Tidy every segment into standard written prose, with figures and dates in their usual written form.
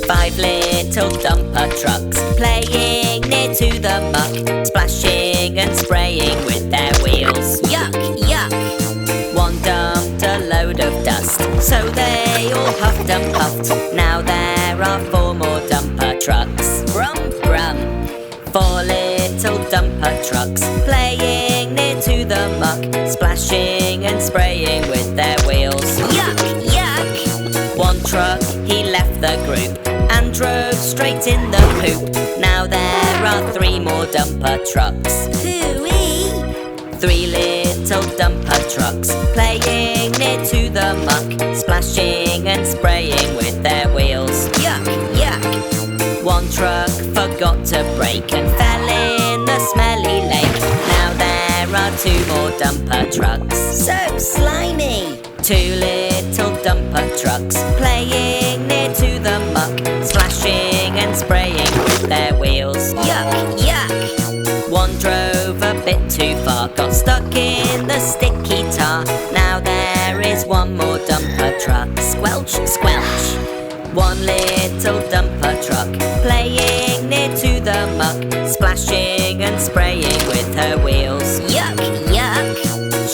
Five little dumper trucks playing near to the muck, splashing and spraying with their wheels. Yuck, yuck! One dumped a load of dust, so they all huffed and puffed. Now there are four more dumper trucks. Brum, brum! Four little dumper trucks playing near to the muck, splashing and spraying with their wheels. Yuck, yuck! One truck, he left the group and drove straight in the poop. Now there are three more dumper trucks. Hooey! Three little dumper trucks playing near to the muck, splashing and spraying with their wheels. Yuck, yuck! One truck forgot to brake and fell in the smelly lake. Now there are two more dumper trucks. So slimy! Two little dumper trucks playing near to the muck, splashing and spraying with their wheels. Yuck, yuck! One drove a bit too far, got stuck in the sticky tar. Now there is one more dumper truck. Squelch, squelch! One little dumper truck playing near to the muck, splashing and spraying with her wheels. Yuck, yuck!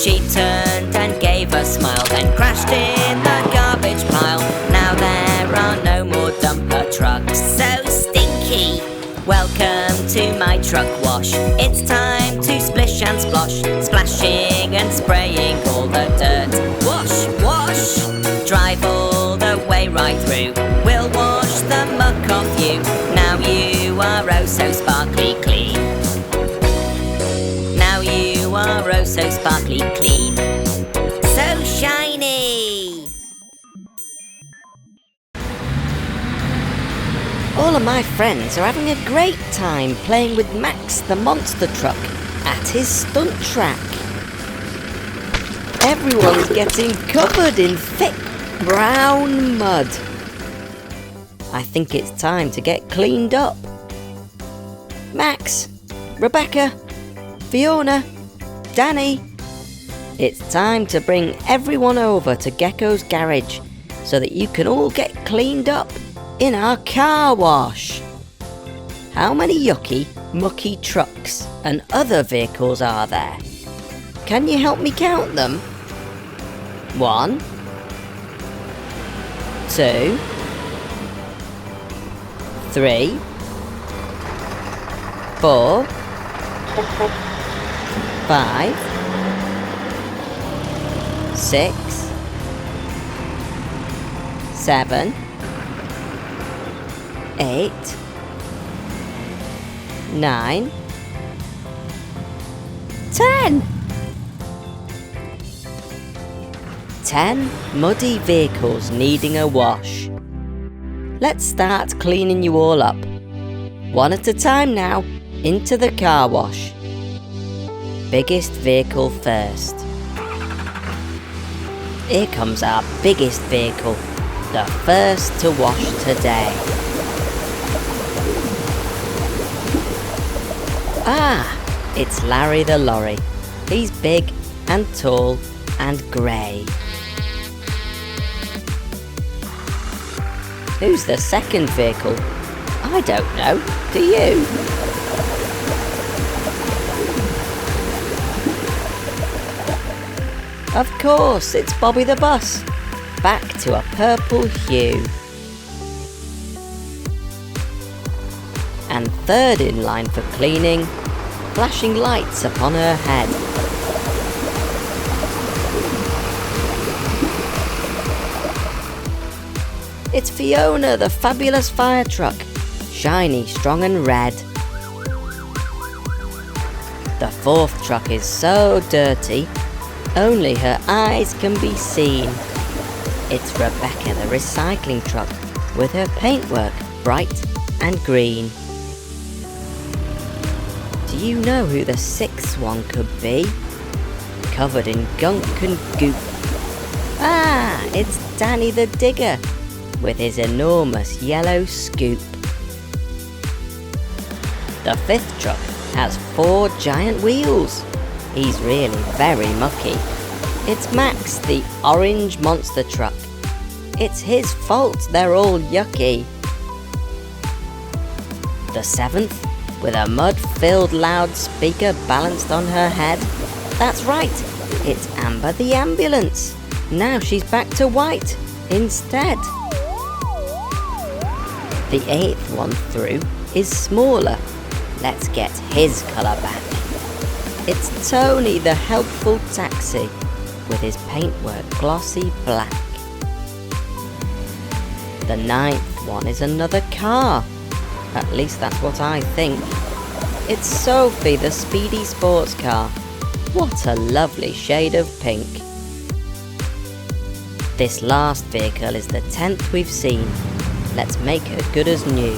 She turned and gave a smile, then crashed in the garbage pile. Now there are no more dumper trucks. So stinky! Welcome to my truck wash. It's time to splish and splosh, splashing and spraying all the dirt. Wash, wash! Drive all the way right through. We'll wash the muck off you. Now you are oh so sparkly clean. Now you are oh so sparkly clean. So shiny! All of my friends are having a great time playing with Max the monster truck at his stunt track. Everyone's getting covered in thick brown mud. I think it's time to get cleaned up. Max, Rebecca, Fiona, Danny, it's time to bring everyone over to Gecko's garage so that you can all get cleaned up in our car wash. How many yucky, mucky trucks and other vehicles are there? Can you help me count them? 1, 2, 3, 4, 5, 6, 7, 8, 9, 10. 10 muddy vehicles needing a wash. Let's start cleaning you all up. One at a time now, into the car wash. Biggest vehicle first. Here comes our biggest vehicle, the first to wash today. Ah, it's Larry the lorry. He's big and tall and grey. Who's the second vehicle? I don't know. Do you? Of course, it's Bobby the bus. Back to a purple hue. And third in line for cleaning, flashing lights upon her head. It's Fiona, the fabulous fire truck, shiny, strong and red. The fourth truck is so dirty, only her eyes can be seen. It's Rebecca, the recycling truck, with her paintwork bright and green. Do you know who the sixth one could be? Covered in gunk and goop. Ah, it's Danny the digger, with his enormous yellow scoop. The fifth truck has 4 giant wheels. He's really very mucky. It's Max, the orange monster truck. It's his fault they're all yucky. The 7th, with a mud-filled loudspeaker balanced on her head. That's right, it's Amber the ambulance. Now she's back to white instead. The 8th one through is smaller. Let's get his colour back. It's Tony the helpful taxi, with his paintwork glossy black. The 9th one is another car. At least that's what I think. It's Sophie the speedy sports car. What a lovely shade of pink. This last vehicle is the 10th we've seen. Let's make her good as new.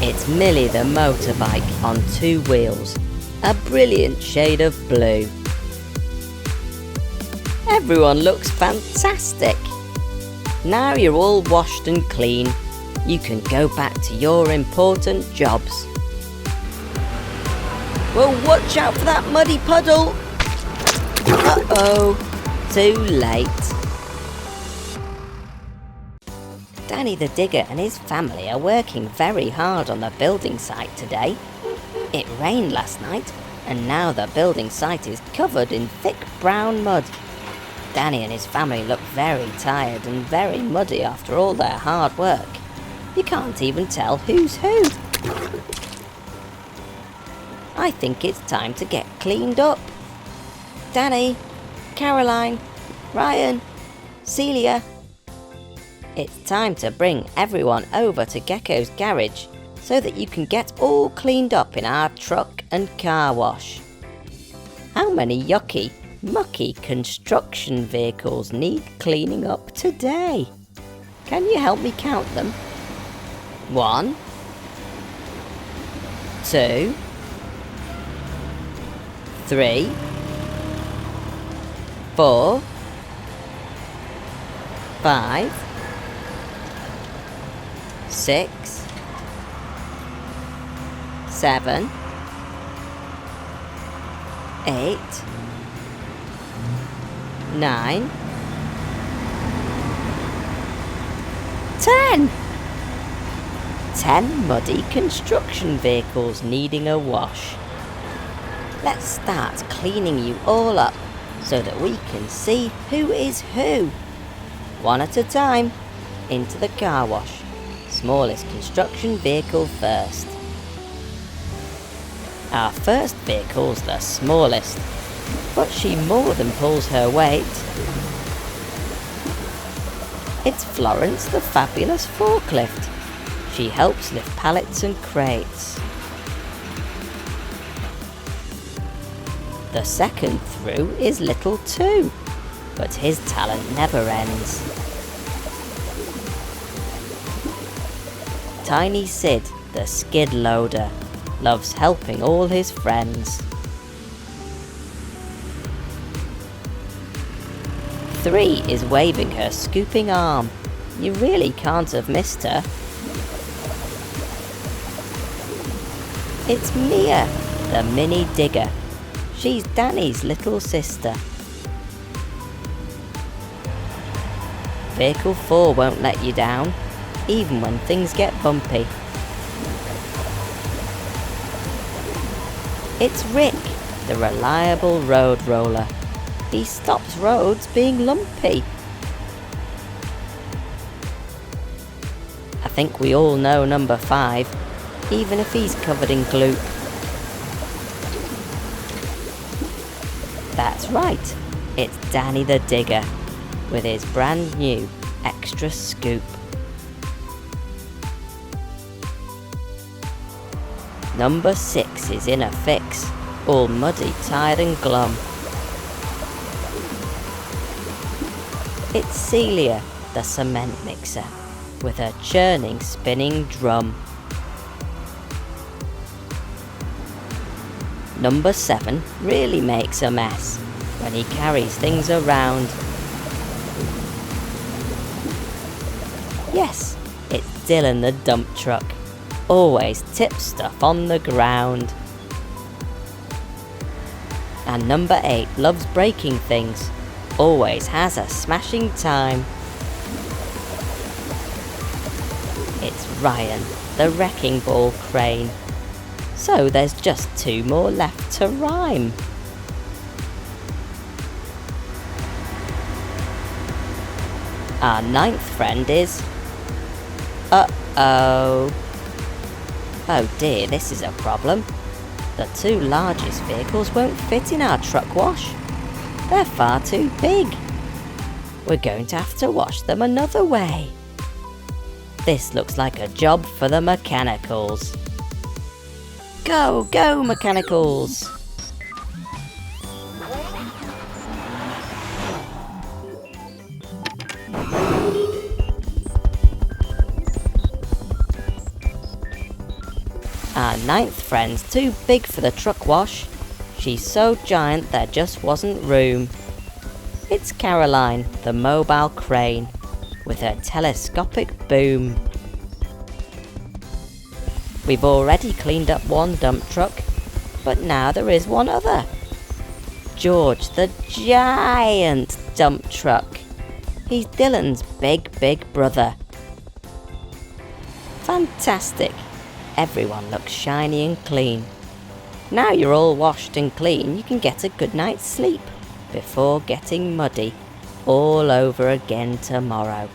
It's Millie the motorbike on 2 wheels. A brilliant shade of blue. Everyone looks fantastic. Now you're all washed and clean. You can go back to your important jobs. Well, watch out for that muddy puddle. Uh-oh, too late. Danny the Digger and his family are working very hard on the building site today. It rained last night, and now the building site is covered in thick brown mud. Danny and his family look very tired and very muddy after all their hard work. You can't even tell who's who. I think it's time to get cleaned up. Danny, Caroline, Ryan, Celia. It's time to bring everyone over to Gecko's garage so that you can get all cleaned up in our truck and car wash. How many yucky, mucky construction vehicles need cleaning up today? Can you help me count them? 1, 2, 3, 4, 5, 6, 7, 8, 9, 10. 10 muddy construction vehicles needing a wash. Let's start cleaning you all up so that we can see who is who. One at a time, into the car wash. Smallest construction vehicle first. Our first vehicle's the smallest, but she more than pulls her weight. It's Florence the fabulous forklift. She helps lift pallets and crates. The second through is Little 2, but his talent never ends. Tiny Sid, the skid loader, loves helping all his friends. 3 is waving her scooping arm. You really can't have missed her. It's Mia, the mini digger. She's Danny's little sister. Vehicle 4 won't let you down, even when things get bumpy. It's Rick, the reliable road roller. He stops roads being lumpy. I think we all know number 5, even if he's covered in gloop. That's right, it's Danny the Digger, with his brand new extra scoop. Number 6 is in a fix, all muddy, tired and glum. It's Celia, the cement mixer, with her churning, spinning drum. Number 7 really makes a mess when he carries things around. Yes, it's Dylan the dump truck, always tips stuff on the ground. And number 8 loves breaking things. Always has a smashing time. It's Ryan, the wrecking ball crane. So there's just 2 more left to rhyme. Our 9th friend is... Uh-oh. Oh dear, this is a problem. The 2 largest vehicles won't fit in our truck wash. They're far too big. We're going to have to wash them another way. This looks like a job for the mechanicals. Go, go, mechanicals! Our 9th friend's too big for the truck wash. She's so giant there just wasn't room. It's Caroline, the mobile crane, with her telescopic boom. We've already cleaned up 1 dump truck, but now there is 1 other. George, the giant dump truck. He's Dylan's big brother. Fantastic. Everyone looks shiny and clean. Now you're all washed and clean, you can get a good night's sleep before getting muddy all over again tomorrow.